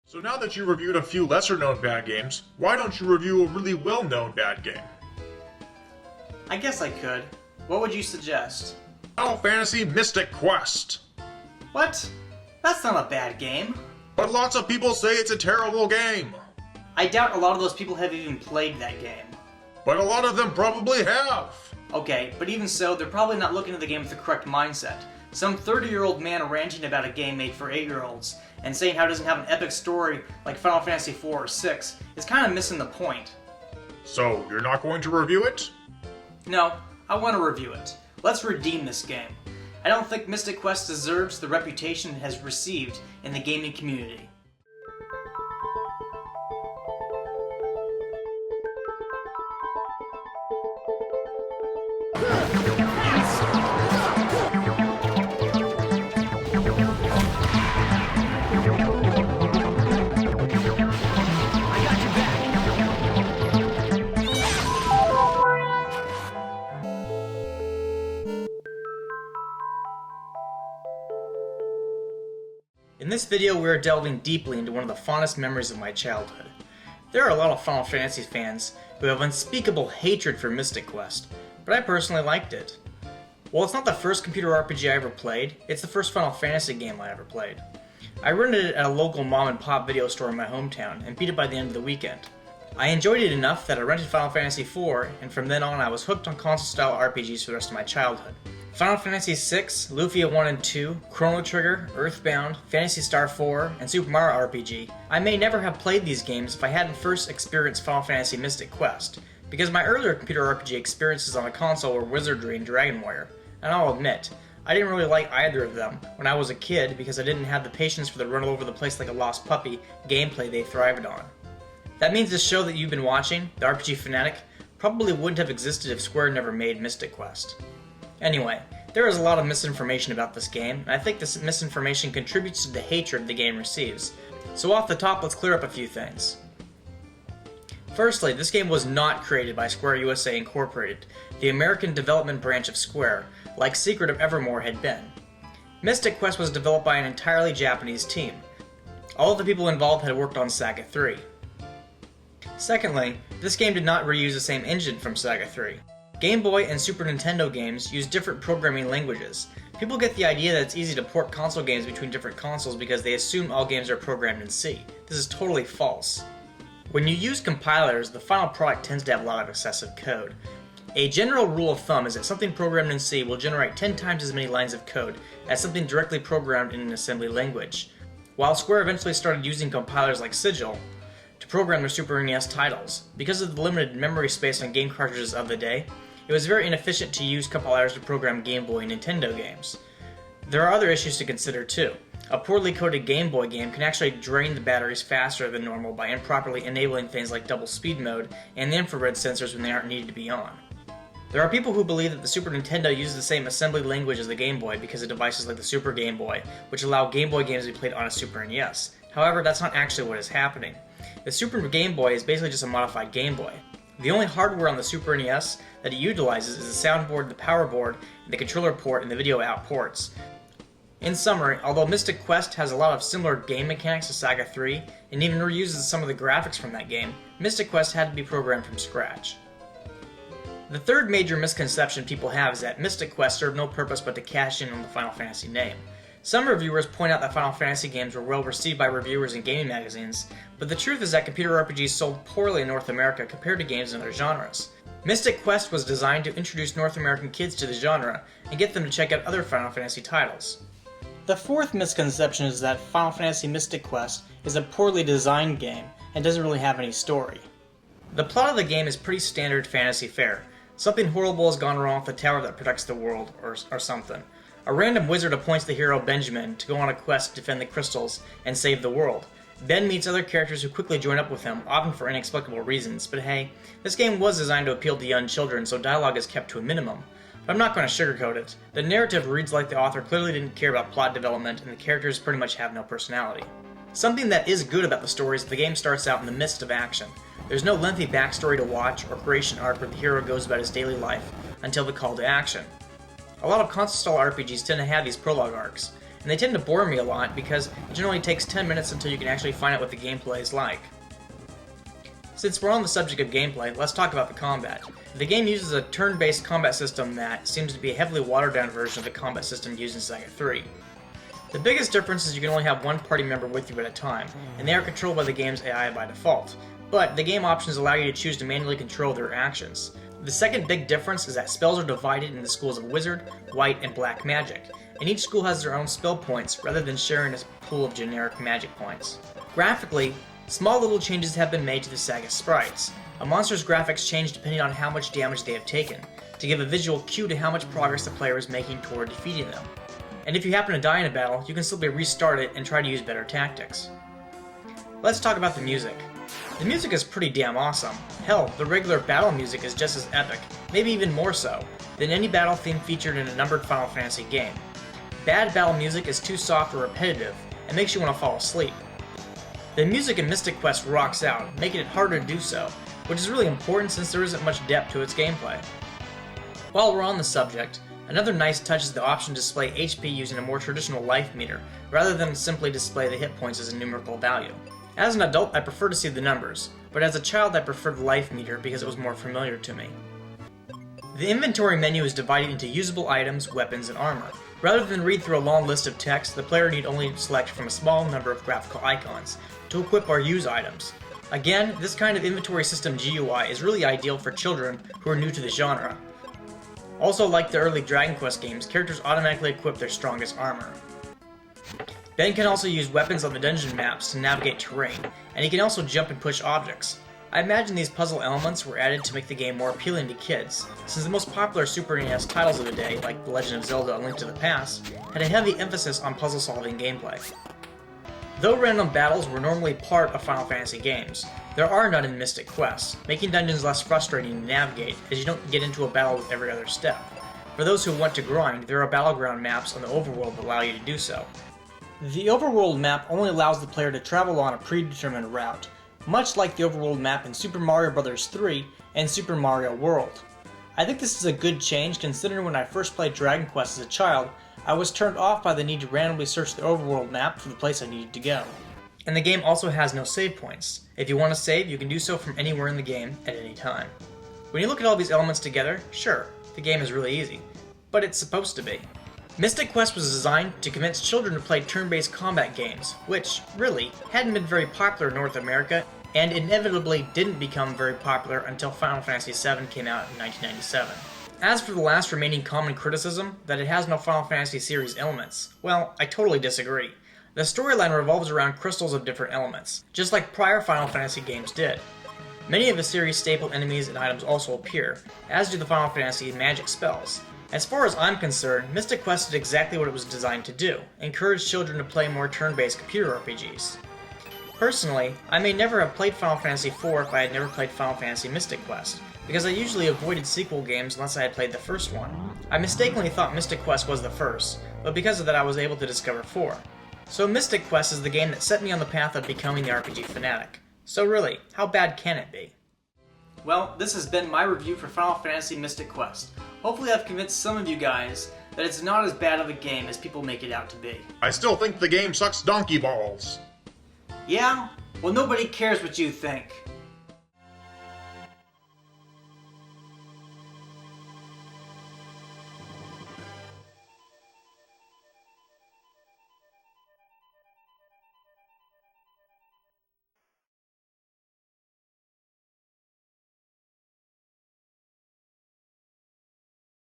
So now that you reviewed a few lesser-known bad games, why don't you review a really well-known bad game? I guess I could. What would you suggest? Final Fantasy Mystic Quest! What? That's not a bad game. But lots of people say it's a terrible game! I doubt a lot of those people have even played that game. But a lot of them probably have! Okay, but even so, they're probably not looking at the game with the correct mindset. Some 30-year-old man ranting about a game made for 8-year-olds and saying how it doesn't have an epic story like Final Fantasy 4 or 6 is kind of missing the point. So, you're not going to review it? No, I want to review it. Let's redeem this game. I don't think Mystic Quest deserves the reputation it has received in the gaming community. In this video, we are delving deeply into one of the fondest memories of my childhood. There are a lot of Final Fantasy fans who have unspeakable hatred for Mystic Quest, but I personally liked it. While it's not the first computer RPG I ever played, it's the first Final Fantasy game I ever played. I rented it at a local mom-and-pop video store in my hometown and beat it by the end of the weekend. I enjoyed it enough that I rented Final Fantasy IV, and from then on I was hooked on console-style RPGs for the rest of my childhood. Final Fantasy VI, Lufia 1 and 2, Chrono Trigger, Earthbound, Phantasy Star 4, and Super Mario RPG. I may never have played these games if I hadn't first experienced Final Fantasy Mystic Quest, because my earlier computer RPG experiences on a console were Wizardry and Dragon Warrior, and I'll admit, I didn't really like either of them when I was a kid because I didn't have the patience for the run all over the place like a lost puppy gameplay they thrived on. That means this show that you've been watching, the RPG Fanatic, probably wouldn't have existed if Square never made Mystic Quest. Anyway, there is a lot of misinformation about this game, and I think this misinformation contributes to the hatred the game receives. So off the top, let's clear up a few things. Firstly, this game was not created by Square USA Incorporated, the American development branch of Square, like Secret of Evermore had been. Mystic Quest was developed by an entirely Japanese team. All of the people involved had worked on SaGa 3. Secondly, this game did not reuse the same engine from SaGa 3. Game Boy and Super Nintendo games use different programming languages. People get the idea that it's easy to port console games between different consoles because they assume all games are programmed in C. This is totally false. When you use compilers, the final product tends to have a lot of excessive code. A general rule of thumb is that something programmed in C will generate 10 times as many lines of code as something directly programmed in an assembly language. While Square eventually started using compilers like Sigil to program their Super NES titles, because of the limited memory space on game cartridges of the day, it was very inefficient to use compilers to program Game Boy and Nintendo games. There are other issues to consider too. A poorly coded Game Boy game can actually drain the batteries faster than normal by improperly enabling things like double speed mode and the infrared sensors when they aren't needed to be on. There are people who believe that the Super Nintendo uses the same assembly language as the Game Boy because of devices like the Super Game Boy, which allow Game Boy games to be played on a Super NES. However, that's not actually what is happening. The Super Game Boy is basically just a modified Game Boy. The only hardware on the Super NES that it utilizes is the soundboard, the power board, the controller port, and the video out ports. In summary, although Mystic Quest has a lot of similar game mechanics to SaGa 3, and even reuses some of the graphics from that game, Mystic Quest had to be programmed from scratch. The third major misconception people have is that Mystic Quest served no purpose but to cash in on the Final Fantasy name. Some reviewers point out that Final Fantasy games were well received by reviewers in gaming magazines, but the truth is that computer RPGs sold poorly in North America compared to games in other genres. Mystic Quest was designed to introduce North American kids to the genre and get them to check out other Final Fantasy titles. The fourth misconception is that Final Fantasy Mystic Quest is a poorly designed game and doesn't really have any story. The plot of the game is pretty standard fantasy fare. Something horrible has gone wrong with the tower that protects the world, or something. A random wizard appoints the hero Benjamin to go on a quest to defend the crystals and save the world. Ben meets other characters who quickly join up with him, often for inexplicable reasons, but hey, this game was designed to appeal to young children, so dialogue is kept to a minimum. But I'm not going to sugarcoat it. The narrative reads like the author clearly didn't care about plot development, and the characters pretty much have no personality. Something that is good about the story is that the game starts out in the midst of action. There's no lengthy backstory to watch or creation arc where the hero goes about his daily life until the call to action. A lot of console-style RPGs tend to have these prologue arcs, and they tend to bore me a lot because it generally takes 10 minutes until you can actually find out what the gameplay is like. Since we're on the subject of gameplay, let's talk about the combat. The game uses a turn-based combat system that seems to be a heavily watered-down version of the combat system used in SaGa 3. The biggest difference is you can only have one party member with you at a time, and they are controlled by the game's AI by default, but the game options allow you to choose to manually control their actions. The second big difference is that spells are divided into schools of wizard, white, and black magic, and each school has their own spell points rather than sharing a pool of generic magic points. Graphically, small little changes have been made to the SaGa sprites. A monster's graphics change depending on how much damage they have taken, to give a visual cue to how much progress the player is making toward defeating them. And if you happen to die in a battle, you can simply restart it and try to use better tactics. Let's talk about the music. The music is pretty damn awesome. Hell, the regular battle music is just as epic, maybe even more so, than any battle theme featured in a numbered Final Fantasy game. Bad battle music is too soft or repetitive, and makes you want to fall asleep. The music in Mystic Quest rocks out, making it harder to do so, which is really important since there isn't much depth to its gameplay. While we're on the subject, another nice touch is the option to display HP using a more traditional life meter, rather than simply display the hit points as a numerical value. As an adult, I prefer to see the numbers, but as a child I preferred the life meter because it was more familiar to me. The inventory menu is divided into usable items, weapons, and armor. Rather than read through a long list of text, the player need only select from a small number of graphical icons to equip or use items. Again, this kind of inventory system GUI is really ideal for children who are new to the genre. Also, like the early Dragon Quest games, characters automatically equip their strongest armor. Ben can also use weapons on the dungeon maps to navigate terrain, and he can also jump and push objects. I imagine these puzzle elements were added to make the game more appealing to kids, since the most popular Super NES titles of the day, like The Legend of Zelda: A Link to the Past, had a heavy emphasis on puzzle-solving gameplay. Though random battles were normally part of Final Fantasy games, there are none in Mystic Quest, making dungeons less frustrating to navigate as you don't get into a battle with every other step. For those who want to grind, there are battleground maps on the overworld that allow you to do so. The overworld map only allows the player to travel on a predetermined route, much like the overworld map in Super Mario Bros. 3 and Super Mario World. I think this is a good change considering when I first played Dragon Quest as a child, I was turned off by the need to randomly search the overworld map for the place I needed to go. And the game also has no save points. If you want to save, you can do so from anywhere in the game at any time. When you look at all these elements together, sure, the game is really easy. But it's supposed to be. Mystic Quest was designed to convince children to play turn-based combat games, which, really, hadn't been very popular in North America, and inevitably didn't become very popular until Final Fantasy VII came out in 1997. As for the last remaining common criticism, that it has no Final Fantasy series elements, well, I totally disagree. The storyline revolves around crystals of different elements, just like prior Final Fantasy games did. Many of the series' staple enemies and items also appear, as do the Final Fantasy magic spells. As far as I'm concerned, Mystic Quest did exactly what it was designed to do, encourage children to play more turn-based computer RPGs. Personally, I may never have played Final Fantasy IV if I had never played Final Fantasy Mystic Quest, because I usually avoided sequel games unless I had played the first one. I mistakenly thought Mystic Quest was the first, but because of that I was able to discover 4. So Mystic Quest is the game that set me on the path of becoming the RPG fanatic. So really, how bad can it be? Well, this has been my review for Final Fantasy Mystic Quest. Hopefully I've convinced some of you guys that it's not as bad of a game as people make it out to be. I still think the game sucks donkey balls. Yeah? Well, nobody cares what you think.